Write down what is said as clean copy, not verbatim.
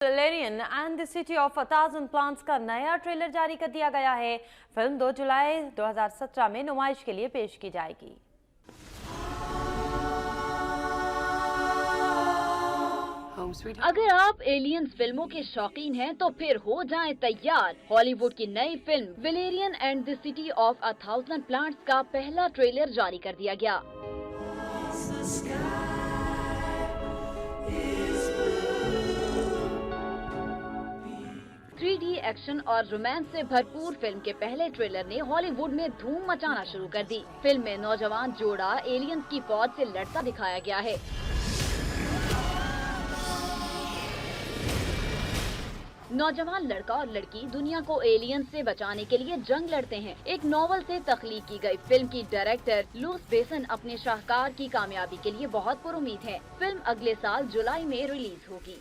Valerian and the city of 1000 plants का नया trailer जारी कर दिया गया है। फिल्म 2 जुलाई 2017 में नुमाइश के लिए पेश की जाएगी। अगर आप एलियंस फिल्मों के शौकीन हैं तो फिर हो जाएं तैयार। हॉलीवुड की नई film Valerian and the city of 1000 plants का पहला ट्रेलर जारी कर दिया गया। 3D एक्शन और रोमांस से भरपूर फिल्म के पहले ट्रेलर ने हॉलीवुड में धूम मचाना शुरू कर दी। फिल्म में नौजवान जोड़ा एलियंस की फौज से लड़ता दिखाया गया है। नौजवान लड़का और लड़की दुनिया को एलियंस से बचाने के लिए जंग लड़ते हैं। एक नॉवल से तख्लीक की गई फिल्म की डायरेक्टर लुक बेसन अपने शाहकार की कामयाबी के लिए बहुत पुरुमीद है। फिल्म अगले साल जुलाई में रिलीज होगी।